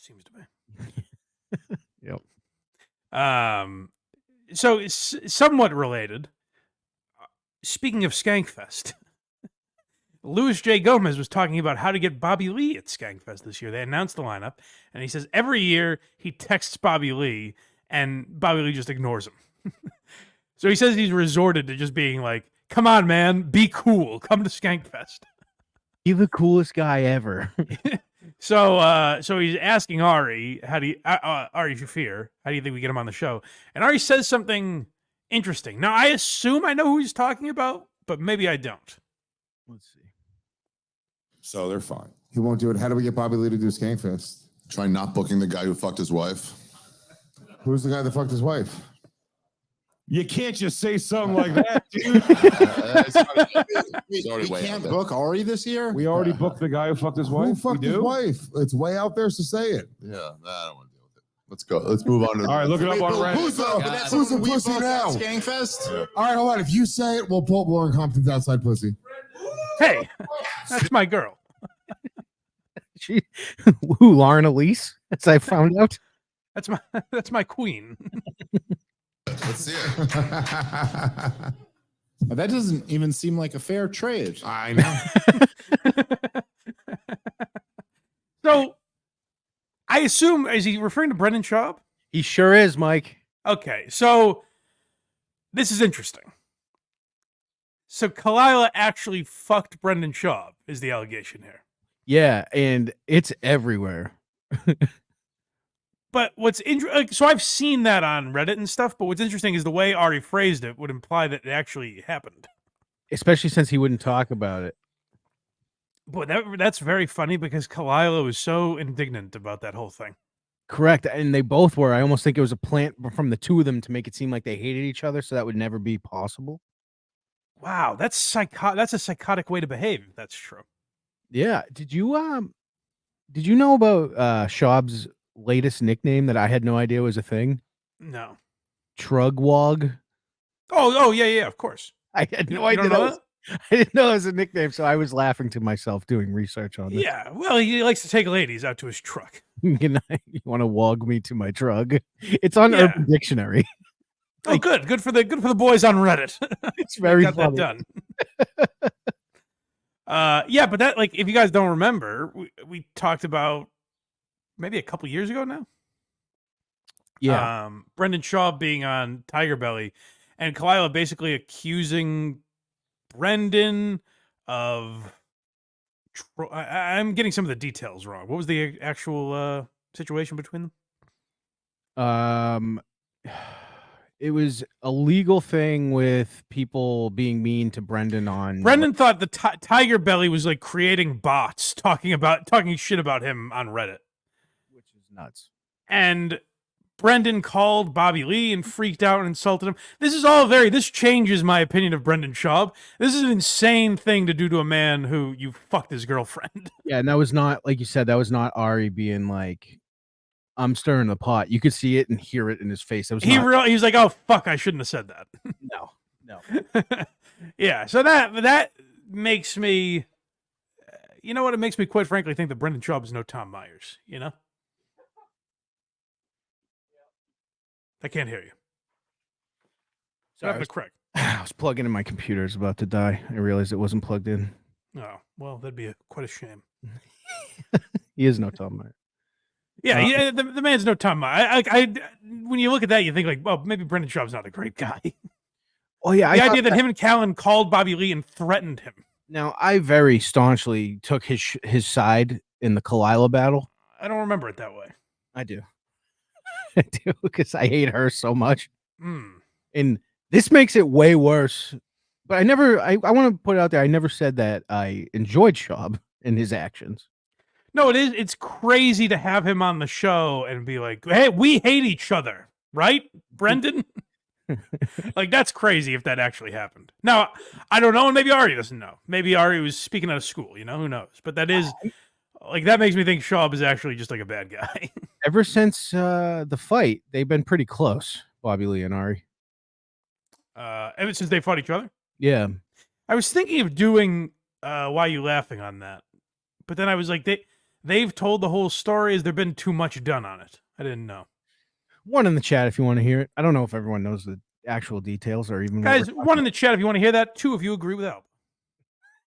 Seems to be. Yep. So it's somewhat related. Speaking of Skankfest, Louis J. Gomez was talking about how to get Bobby Lee at Skankfest this year. They announced the lineup, and he says every year he texts Bobby Lee, and Bobby Lee just ignores him. So he says he's resorted to just being like, "Come on, man, be cool. Come to Skankfest." You're the coolest guy ever. So he's asking Ari, Ari Shaffir, how do you think we get him on the show? And Ari says something interesting. Now, I assume I know who he's talking about, but maybe I don't. Let's see. So they're fine. He won't do it. How do we get Bobby Lee to do Skankfest? Try not booking the guy who fucked his wife. Who's the guy that fucked his wife? You can't just say something like that, dude. We can't book Ari this year? We already booked the guy who fucked his wife. Who fucked his wife? It's way out there, so say it. Yeah, I don't want to deal with it. Let's go. Let's move on to All right, look it up on Reddit. Who's the pussy now? Skankfest? Yeah. All right, hold on. If you say it, we'll pull Lauren Compton's outside pussy. Hey, that's my girl. Who, Lauren Elise? As I found out. That's my queen. Let's see it. That doesn't even seem like a fair trade. I know. So, I assume, is he referring to Brendan Schaub? He sure is, Mike. Okay, so this is interesting. So Kila actually fucked Brendan Schaub, is the allegation here. Yeah, and it's everywhere. But what's interesting, so I've seen that on Reddit and stuff, but what's interesting is the way Ari phrased it would imply that it actually happened. Especially since he wouldn't talk about it. Boy, that's very funny because Kila was so indignant about that whole thing. Correct, and they both were. I almost think it was a plant from the two of them to make it seem like they hated each other, so that would never be possible. Wow, that's a psychotic way to behave, if that's true. Yeah. Did you know about Schaub's latest nickname that I had no idea was a thing? No. Trugwog. Oh, yeah, of course. I had no idea. I didn't know it was a nickname, so I was laughing to myself doing research on this. Yeah, well, he likes to take ladies out to his truck. You want to wog me to my truck? It's on Urban Dictionary. Oh, good for the boys on Reddit. It's very got funny. that done. Yeah, but that, like, if you guys don't remember, we talked about maybe a couple years ago now. Yeah, Brendan Schaub being on Tiger Belly, and Kila basically accusing Brendan of. I'm getting some of the details wrong. What was the actual situation between them? It was a legal thing with people being mean to Brendan on. Brendan thought the Tiger Belly was like creating bots talking shit about him on Reddit, which is nuts. And Brendan called Bobby Lee and freaked out and insulted him. This changes my opinion of Brendan Schaub. This is an insane thing to do to a man who you fucked his girlfriend. Yeah, and that was not, like you said, that was not Ari being like, I'm stirring the pot. You could see it and hear it in his face. He was like, oh, fuck, I shouldn't have said that. No. Yeah, so that makes me, you know what? It makes me, quite frankly, think that Brendan Schaub is no Tom Myers, you know? I can't hear you. Sorry, correct. I was plugging in my computer. It's about to die. I realized it wasn't plugged in. Oh, well, that'd be quite a shame. He is no Tom Myers. Yeah, the man's no Tom Myers. When you look at that, you think like, well, maybe Brendan Schaub's not a great guy. Oh yeah, the idea that him and Callan called Bobby Lee and threatened him. Now, I very staunchly took his side in the Kila battle. I don't remember it that way. I do. I do, because I hate her so much. And this makes it way worse. But I want to put it out there, I never said that I enjoyed Schaub and his actions. No, it's crazy to have him on the show and be like, hey, we hate each other, right, Brendan? Like, that's crazy if that actually happened. Now, I don't know, and maybe Ari doesn't know. Maybe Ari was speaking out of school, you know, who knows? But that is, like, that makes me think Schaub is actually just like a bad guy. Ever since the fight, they've been pretty close, Bobby Lee and Ari. Ever since they fought each other? Yeah. I was thinking of doing Why You Laughing on that. But then I was like, they've told the whole story. Has there been too much done on it? I didn't know. One in the chat if you want to hear it. I don't know if everyone knows the actual details or even what Guys, we're one in the chat if you want to hear that. Two if you agree with Al.